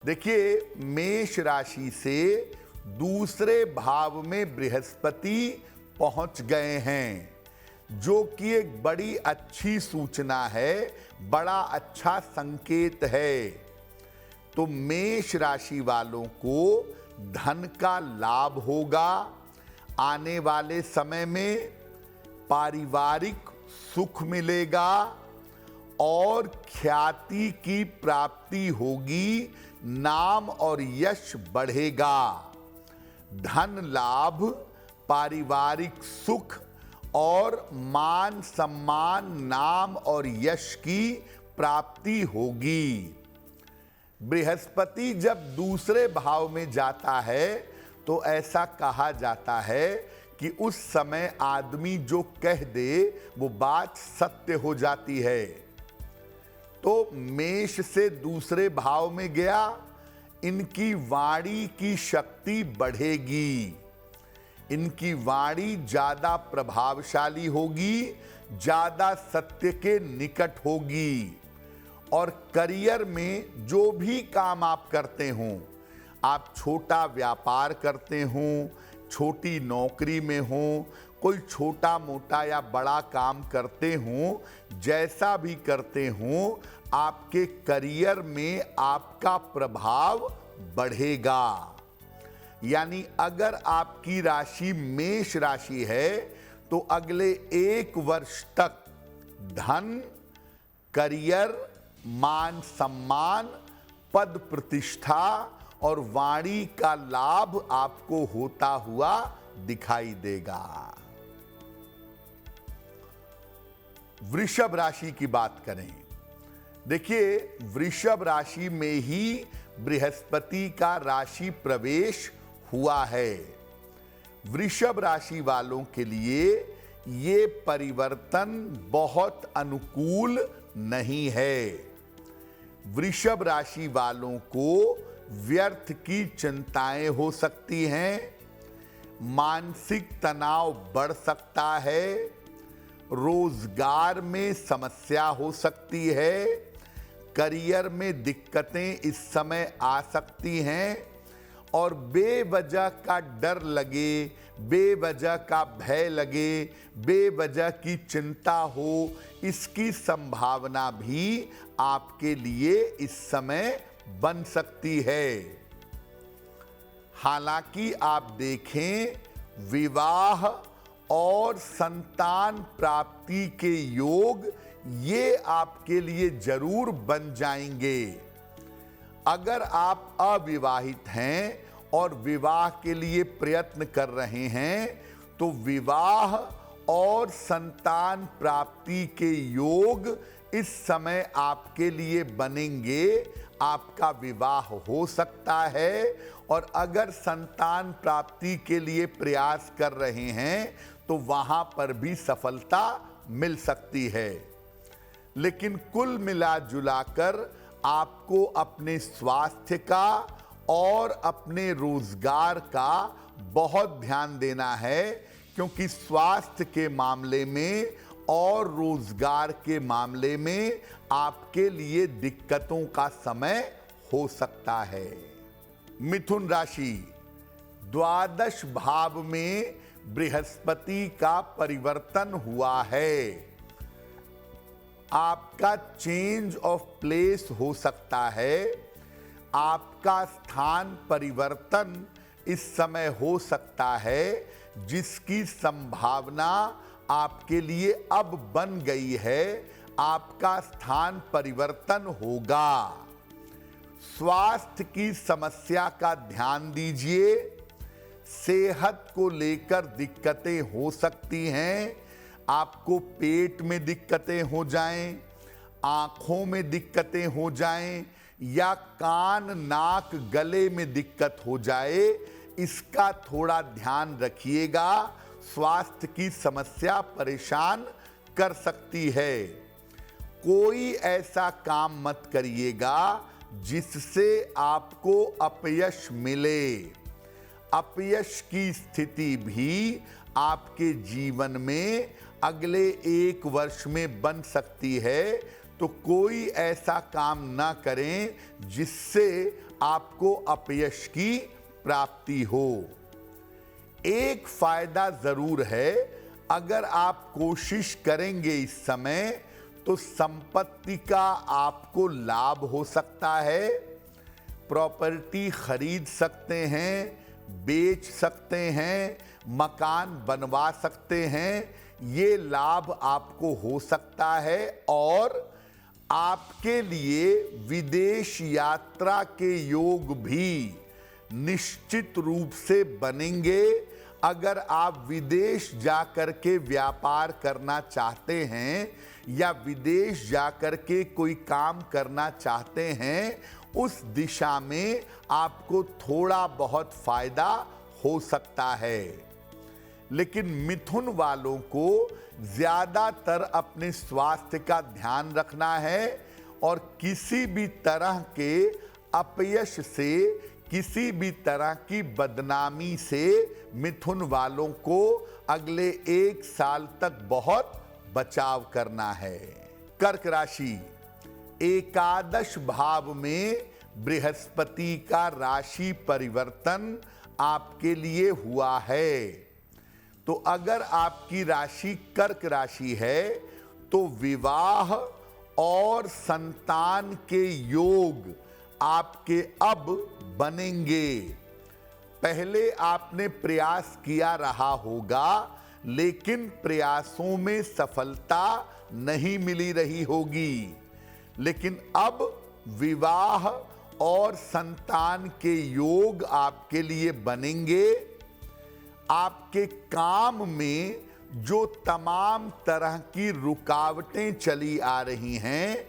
देखिए, मेष राशि से दूसरे भाव में बृहस्पति पहुंच गए हैं, जो कि एक बड़ी अच्छी सूचना है, बड़ा अच्छा संकेत है। तो मेष राशि वालों को धन का लाभ होगा। आने वाले समय में पारिवारिक सुख मिलेगा और ख्याति की प्राप्ति होगी, नाम और यश बढ़ेगा। धन लाभ, पारिवारिक सुख और मान सम्मान, नाम और यश की प्राप्ति होगी। बृहस्पति जब दूसरे भाव में जाता है तो ऐसा कहा जाता है कि उस समय आदमी जो कह दे वो बात सत्य हो जाती है। तो मेष से दूसरे भाव में गया, इनकी वाणी की शक्ति बढ़ेगी, इनकी वाणी ज्यादा प्रभावशाली होगी, ज्यादा सत्य के निकट होगी। और करियर में जो भी काम आप करते हों, आप छोटा व्यापार करते हों, छोटी नौकरी में हों, कोई छोटा मोटा या बड़ा काम करते हों, जैसा भी करते हों, आपके करियर में आपका प्रभाव बढ़ेगा। यानी अगर आपकी राशि मेष राशि है तो अगले 1 वर्ष तक धन, करियर, मान सम्मान, पद प्रतिष्ठा और वाणी का लाभ आपको होता हुआ दिखाई देगा। वृषभ राशि की बात करें। देखिए, वृषभ राशि में ही बृहस्पति का राशि प्रवेश हुआ है। वृषभ राशि वालों के लिए ये परिवर्तन बहुत अनुकूल नहीं है। वृषभ राशि वालों को व्यर्थ की चिंताएं हो सकती हैं, मानसिक तनाव बढ़ सकता है, रोजगार में समस्या हो सकती है, करियर में दिक्कतें इस समय आ सकती हैं और बेवजह का डर लगे, बेवजह का भय लगे, बेवजह की चिंता हो, इसकी संभावना भी आपके लिए इस समय बन सकती है। हालांकि आप देखें, विवाह और संतान प्राप्ति के योग ये आपके लिए जरूर बन जाएंगे। अगर आप अविवाहित हैं और विवाह के लिए प्रयत्न कर रहे हैं तो विवाह और संतान प्राप्ति के योग इस समय आपके लिए बनेंगे। आपका विवाह हो सकता है और अगर संतान प्राप्ति के लिए प्रयास कर रहे हैं तो वहां पर भी सफलता मिल सकती है। लेकिन कुल मिला जुलाकर आपको अपने स्वास्थ्य का और अपने रोजगार का बहुत ध्यान देना है, क्योंकि स्वास्थ्य के मामले में और रोजगार के मामले में आपके लिए दिक्कतों का समय हो सकता है। मिथुन राशि, द्वादश भाव में बृहस्पति का परिवर्तन हुआ है। आपका चेंज ऑफ प्लेस हो सकता है, आपका स्थान परिवर्तन इस समय हो सकता है, जिसकी संभावना आपके लिए अब बन गई है। आपका स्थान परिवर्तन होगा। स्वास्थ्य की समस्या का ध्यान दीजिए। सेहत को लेकर दिक्कतें हो सकती हैं। आपको पेट में दिक्कतें हो जाएं, आंखों में दिक्कतें हो जाएं या कान, नाक, गले में दिक्कत हो जाए, इसका थोड़ा ध्यान रखिएगा। स्वास्थ्य की समस्या परेशान कर सकती है। कोई ऐसा काम मत करिएगा जिससे आपको अपयश मिले। अपयश की स्थिति भी आपके जीवन में अगले 1 वर्ष में बन सकती है। तो कोई ऐसा काम ना करें जिससे आपको अपयश की प्राप्ति हो। एक फायदा जरूर है, अगर आप कोशिश करेंगे इस समय तो संपत्ति का आपको लाभ हो सकता है। प्रॉपर्टी खरीद सकते हैं, बेच सकते हैं, मकान बनवा सकते हैं, ये लाभ आपको हो सकता है। और आपके लिए विदेश यात्रा के योग भी निश्चित रूप से बनेंगे। अगर आप विदेश जाकर के व्यापार करना चाहते हैं या विदेश जाकर के कोई काम करना चाहते हैं, उस दिशा में आपको थोड़ा बहुत फायदा हो सकता है। लेकिन मिथुन वालों को ज्यादातर अपने स्वास्थ्य का ध्यान रखना है और किसी भी तरह के अपयश से, किसी भी तरह की बदनामी से मिथुन वालों को अगले 1 साल तक बहुत बचाव करना है। कर्क राशि, एकादश भाव में बृहस्पति का राशि परिवर्तन आपके लिए हुआ है। तो अगर आपकी राशि कर्क राशि है तो विवाह और संतान के योग आपके अब बनेंगे। पहले आपने प्रयास किया रहा होगा, लेकिन प्रयासों में सफलता नहीं मिली रही होगी। लेकिन अब विवाह और संतान के योग आपके लिए बनेंगे। आपके काम में जो तमाम तरह की रुकावटें चली आ रही हैं,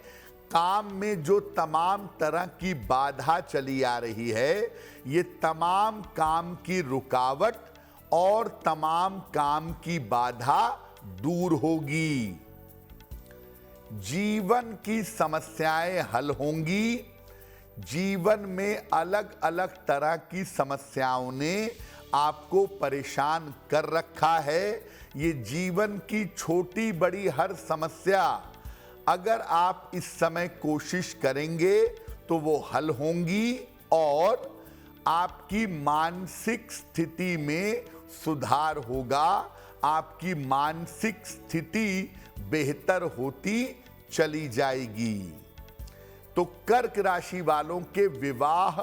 काम में जो तमाम तरह की बाधा चली आ रही है, ये तमाम काम की रुकावट और तमाम काम की बाधा दूर होगी। जीवन की समस्याएं हल होंगी। जीवन में अलग अलग तरह की समस्याओं ने आपको परेशान कर रखा है। ये जीवन की छोटी बड़ी हर समस्या अगर आप इस समय कोशिश करेंगे तो वो हल होंगी और आपकी मानसिक स्थिति में सुधार होगा। आपकी मानसिक स्थिति बेहतर होती चली जाएगी। तो कर्क राशि वालों के विवाह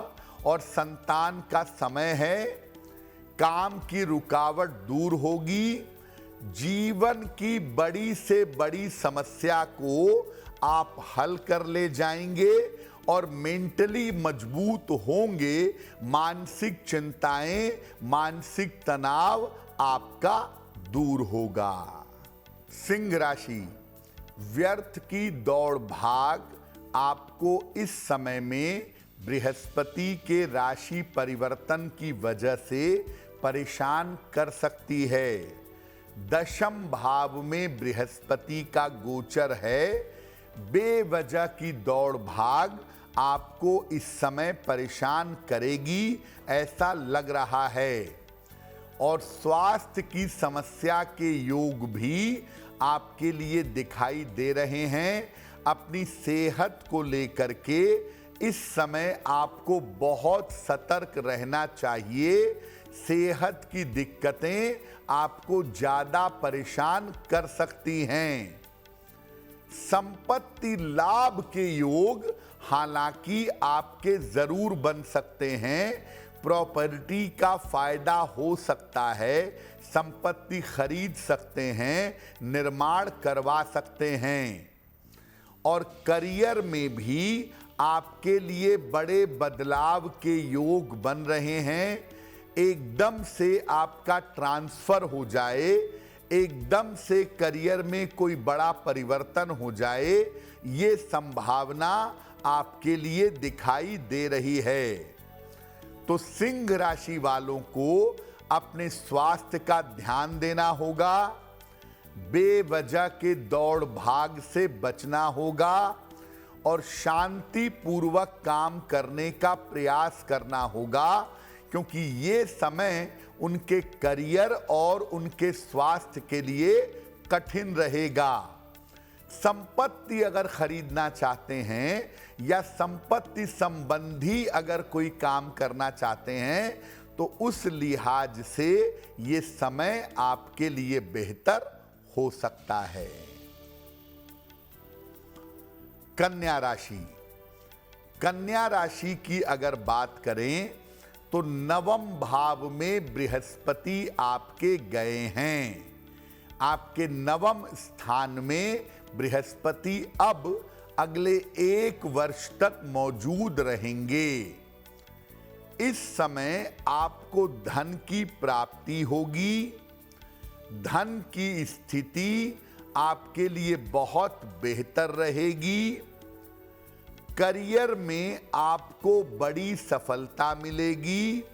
और संतान का समय है। काम की रुकावट दूर होगी। जीवन की बड़ी से बड़ी समस्या को आप हल कर ले जाएंगे और मेंटली मजबूत होंगे। मानसिक चिंताएं, मानसिक तनाव आपका दूर होगा। सिंह राशि, व्यर्थ की दौड़ भाग आपको इस समय में बृहस्पति के राशि परिवर्तन की वजह से परेशान कर सकती है। दशम भाव में बृहस्पति का गोचर है। बेवजह की दौड़ भाग आपको इस समय परेशान करेगी, ऐसा लग रहा है। और स्वास्थ्य की समस्या के योग भी आपके लिए दिखाई दे रहे हैं। अपनी सेहत को लेकर के इस समय आपको बहुत सतर्क रहना चाहिए। सेहत की दिक्कतें आपको ज्यादा परेशान कर सकती हैं। संपत्ति लाभ के योग हालांकि आपके जरूर बन सकते हैं। प्रॉपर्टी का फायदा हो सकता है, संपत्ति खरीद सकते हैं, निर्माण करवा सकते हैं। और करियर में भी आपके लिए बड़े बदलाव के योग बन रहे हैं। एकदम से आपका ट्रांसफर हो जाए, एकदम से करियर में कोई बड़ा परिवर्तन हो जाए, ये संभावना आपके लिए दिखाई दे रही है। तो सिंह राशि वालों को अपने स्वास्थ्य का ध्यान देना होगा। बेवजह के दौड़ भाग से बचना होगा और शांति पूर्वक काम करने का प्रयास करना होगा, क्योंकि ये समय उनके करियर और उनके स्वास्थ्य के लिए कठिन रहेगा। संपत्ति अगर खरीदना चाहते हैं या संपत्ति संबंधी अगर कोई काम करना चाहते हैं तो उस लिहाज से ये समय आपके लिए बेहतर हो सकता है। कन्या राशि, कन्या राशि की अगर बात करें तो नवम भाव में बृहस्पति आपके गए हैं। आपके नवम स्थान में बृहस्पति अब अगले 1 वर्ष तक मौजूद रहेंगे। इस समय आपको धन की प्राप्ति होगी। धन की स्थिति आपके लिए बहुत बेहतर रहेगी। करियर में आपको बड़ी सफलता मिलेगी।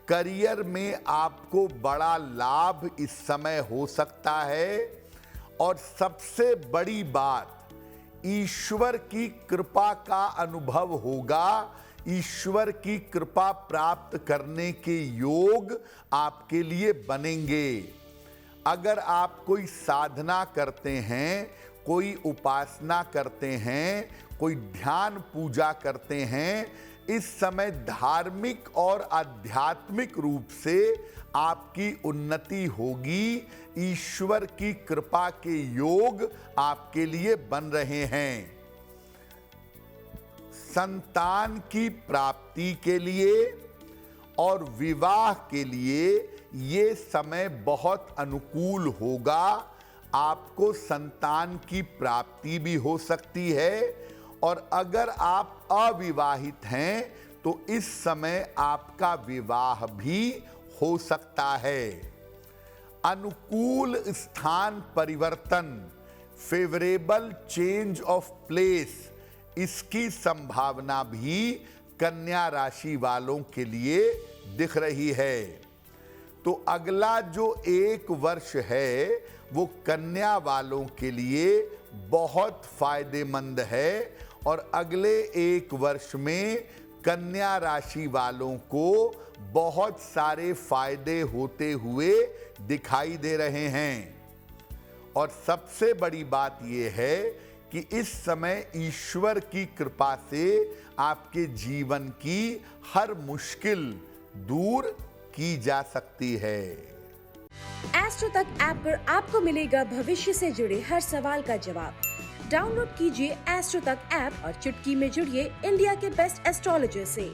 करियर में आपको बड़ा लाभ इस समय हो सकता है। और सबसे बड़ी बात, ईश्वर की कृपा का अनुभव होगा। ईश्वर की कृपा प्राप्त करने के योग आपके लिए बनेंगे। अगर आप कोई साधना करते हैं, कोई उपासना करते हैं, कोई ध्यान पूजा करते हैं, इस समय धार्मिक और आध्यात्मिक रूप से आपकी उन्नति होगी। ईश्वर की कृपा के योग आपके लिए बन रहे हैं। संतान की प्राप्ति के लिए और विवाह के लिए ये समय बहुत अनुकूल होगा। आपको संतान की प्राप्ति भी हो सकती है। और अगर आप अविवाहित हैं तो इस समय आपका विवाह भी हो सकता है। अनुकूल स्थान परिवर्तन, फेवरेबल चेंज ऑफ प्लेस, इसकी संभावना भी कन्या राशि वालों के लिए दिख रही है। तो अगला जो 1 वर्ष है वो कन्या वालों के लिए बहुत फायदेमंद है। और अगले 1 वर्ष में कन्या राशि वालों को बहुत सारे फायदे होते हुए दिखाई दे रहे हैं। और सबसे बड़ी बात यह है कि इस समय ईश्वर की कृपा से आपके जीवन की हर मुश्किल दूर की जा सकती है। एस्ट्रो तक ऐप पर आपको मिलेगा भविष्य से जुड़े हर सवाल का जवाब। डाउनलोड कीजिए एस्ट्रो तक ऐप और चुटकी में जुड़िए इंडिया के बेस्ट एस्ट्रोलॉजर से।